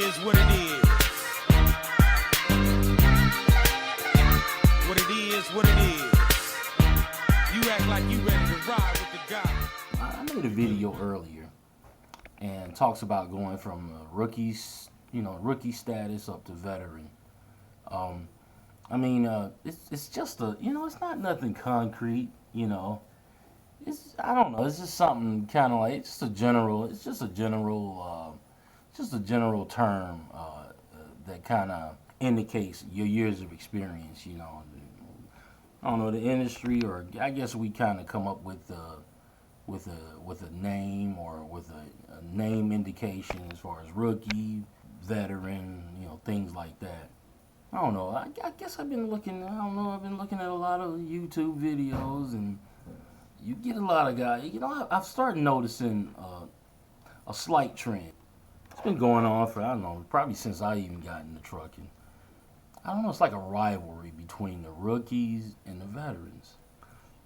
is what it is. What it is, what it is. You act like you ready to ride with the guy. I made a video earlier and talks about going from rookies, rookie status up to veteran. It's just it's not nothing concrete, I don't know. It's just something kind of like it's just a general term that kind of indicates your years of experience. I don't know the industry, or I guess we kind of come up with a name or with a name indication as far as rookie, veteran, things like that. I don't know. I guess I've been looking. I don't know. I've been looking at a lot of YouTube videos, and you get a lot of guys. I've started noticing a slight trend. It's been going on for, I don't know, probably since I even got into trucking. I don't know. It's like a rivalry between the rookies and the veterans.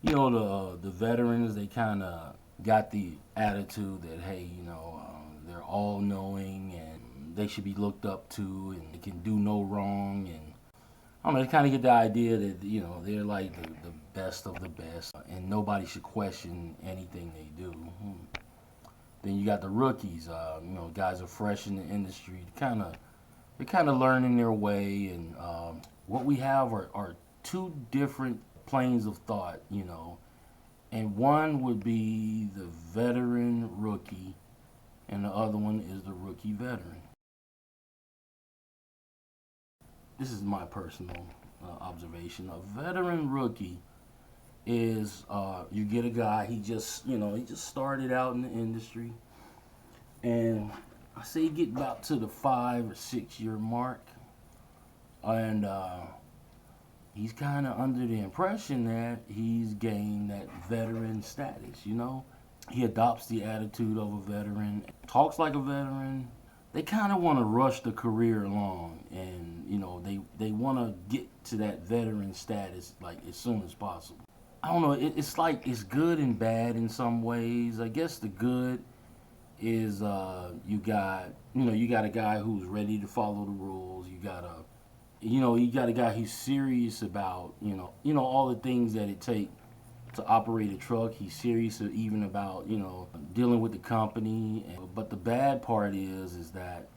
The veterans, they kind of got the attitude that, hey, they're all knowing and they should be looked up to and they can do no wrong. And I don't know, they kind of get the idea that, they're like the best of the best and nobody should question anything they do. Then you got the rookies, guys are fresh in the industry, they're kind of learning their way. And what we have are two different planes of thought, and one would be the veteran rookie and the other one is the rookie veteran. This is my personal observation. A veteran rookie is you get a guy, he just started out in the industry, and I say get about to the 5 or 6 year mark, and he's kind of under the impression that he's gained that veteran status. He adopts the attitude of a veteran, talks like a veteran. They kind of want to rush the career along, and they want to get to that veteran status like as soon as possible. I don't know. It's like it's good and bad in some ways. I guess the good is you got a guy who's ready to follow the rules. You got a guy who's serious about all the things that it takes to operate a truck. He's serious even about dealing with the company. But the bad part is that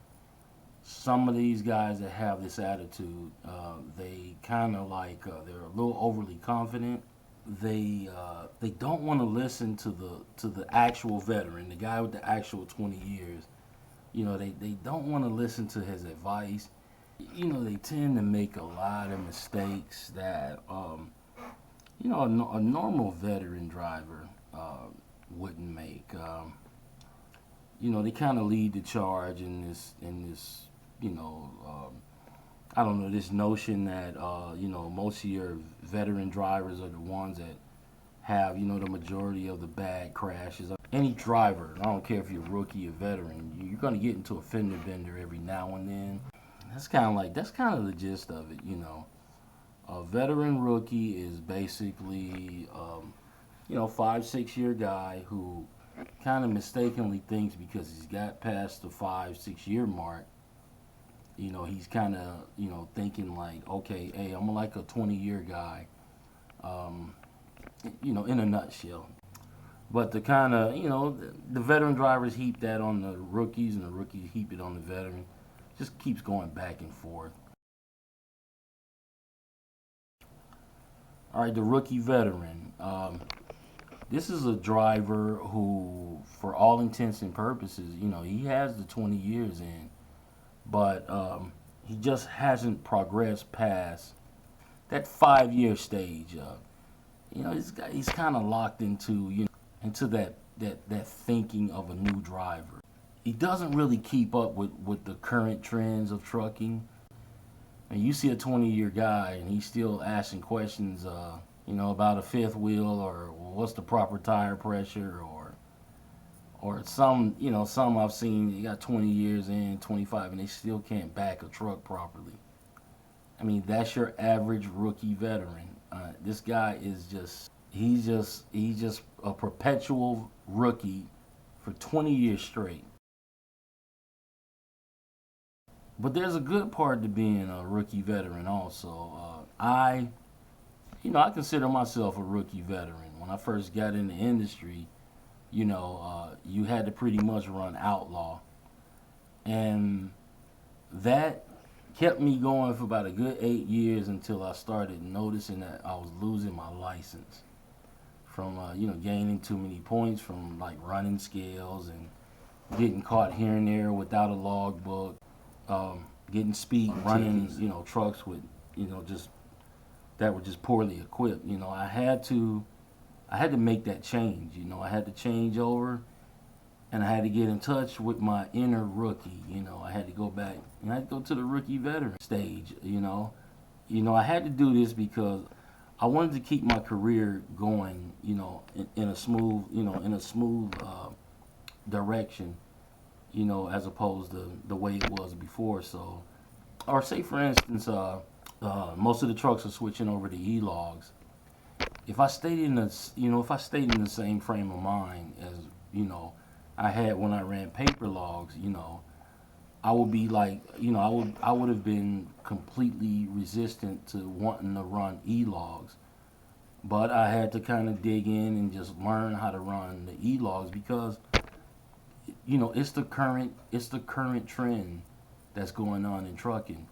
some of these guys that have this attitude, they kind of like they're a little overly confident. They don't want to listen to the actual veteran, the guy with the actual 20 years. They don't want to listen to his advice. They tend to make a lot of mistakes that a normal veteran driver wouldn't make. They kind of lead the charge in this I don't know, this notion that most of your veteran drivers are the ones that have the majority of the bad crashes. Any driver, I don't care if you're a rookie or veteran, you're going to get into a fender bender every now and then. That's kind of the gist of it. A veteran rookie is basically 5-6 year guy who kind of mistakenly thinks because he's got past the 5-6 year mark, he's kind of thinking like, okay, hey, I'm like a 20-year guy, in a nutshell. But the kind of the veteran drivers heap that on the rookies and the rookies heap it on the veteran. Just keeps going back and forth. All right, the rookie veteran. This is a driver who, for all intents and purposes, he has the 20 years in, but he just hasn't progressed past that 5-year stage. He's kind of locked into that thinking of a new driver. He doesn't really keep up with the current trends of trucking. And you see a 20-year guy and he's still asking questions, about a fifth wheel or what's the proper tire pressure or some I've seen, you got 20 years in, 25, and they still can't back a truck properly. I mean, that's your average rookie veteran. This guy is he's just a perpetual rookie for 20 years straight. But there's a good part to being a rookie veteran also. I consider myself a rookie veteran. When I first got in the industry, you had to pretty much run outlaw, and that kept me going for about a good 8 years until I started noticing that I was losing my license from gaining too many points from like running scales and getting caught here and there without a logbook, getting speed running trucks with just that were just poorly equipped. I had to make that change. I had to change over, and I had to get in touch with my inner rookie. I had to go back and I had to go to the rookie veteran stage. I had to do this because I wanted to keep my career going. In a smooth, direction. As opposed to the way it was before. So, or say for instance, most of the trucks are switching over to e-logs. If I stayed in the same frame of mind as I had when I ran paper logs, I would be like, I would have been completely resistant to wanting to run e-logs. But I had to kind of dig in and just learn how to run the e-logs because it's the current trend that's going on in trucking.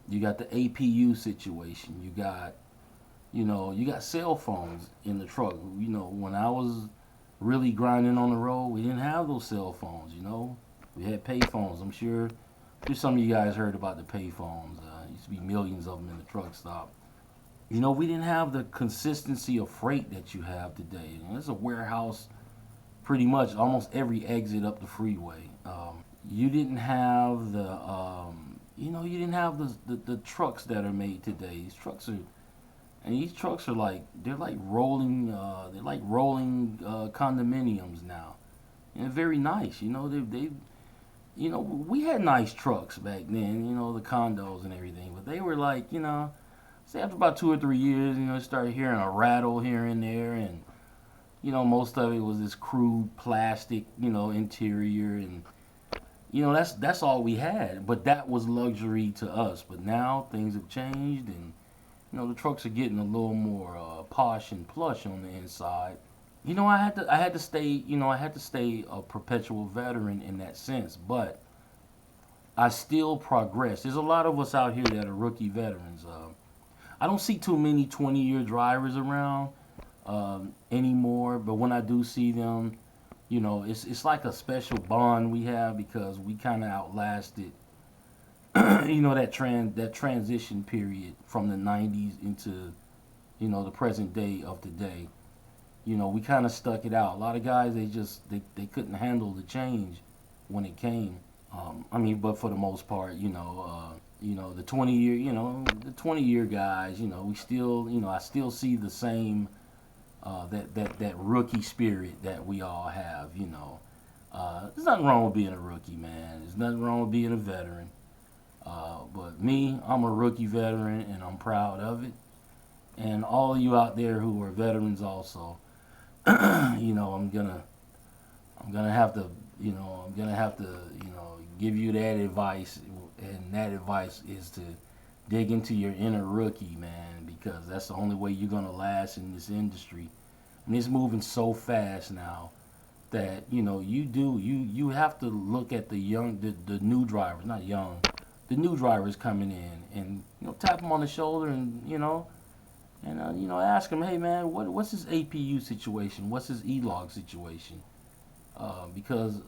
You got the APU situation. You got cell phones in the truck. When I was really grinding on the road, we didn't have those cell phones. We had pay phones. I'm sure some of you guys heard about the pay phones. Used to be millions of them in the truck stop. We didn't have the consistency of freight that you have today. There's a warehouse pretty much almost every exit up the freeway. You didn't have the trucks that are made today. These trucks are like they're like rolling condominiums now, and they're very nice. We had nice trucks back then. The condos and everything, but they were like say after about 2 or 3 years, started hearing a rattle here and there, and most of it was this crude plastic, interior, and that's all we had. But that was luxury to us. But now things have changed, and the trucks are getting a little more posh and plush on the inside. I had to stay a perpetual veteran in that sense, but I still progress. There's a lot of us out here that are rookie veterans. I don't see too many 20-year drivers around anymore, but when I do see them, it's like a special bond we have because we kind of outlasted, that transition period from the '90s into, the present day of today. We kind of stuck it out. A lot of guys they couldn't handle the change when it came. But for the most part, the 20-year guys, we still, I still see the same that rookie spirit that we all have. There's nothing wrong with being a rookie, man. There's nothing wrong with being a veteran. But me, I'm a rookie veteran, and I'm proud of it. And all of you out there who are veterans also, I'm gonna have to give you that advice, and that advice is to dig into your inner rookie, man, because that's the only way you're gonna last in this industry. And it's moving so fast now that you have to look at the new drivers, not young, the new drivers coming in, and tap them on the shoulder, and ask them, hey man, what's this APU situation? What's this E-log situation? Because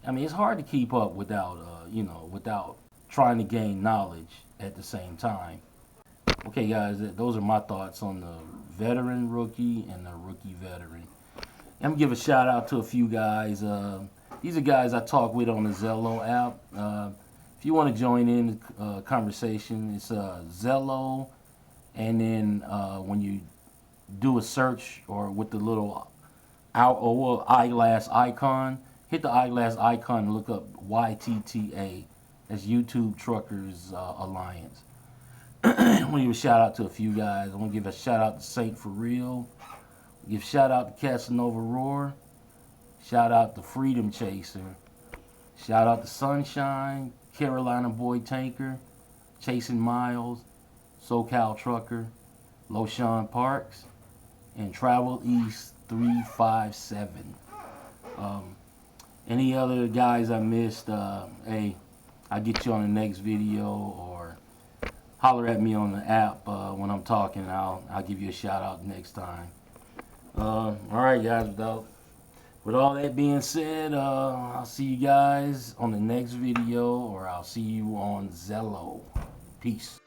it's hard to keep up without trying to gain knowledge at the same time. Okay, guys, those are my thoughts on the veteran rookie and the rookie veteran. I'm gonna give a shout out to a few guys. These are guys I talk with on the Zello app. If you want to join in the conversation, it's Zello, and then when you do a search or with the little eyeglass icon, hit the eyeglass icon and look up YTTA. That's YouTube Truckers Alliance. I want to give a shout out to a few guys. I want to give a shout out to Saint For Real. Give shout out to Casanova Roar. Shout out to Freedom Chaser. Shout out to Sunshine. Carolina Boy Tanker, Chasing Miles, SoCal Trucker, LoShawn Parks, and Travel East 357. Any other guys I missed, hey, I'll get you on the next video, or holler at me on the app when I'm talking. I'll give you a shout out next time. All right, guys. With all that being said, I'll see you guys on the next video, or I'll see you on Zello. Peace.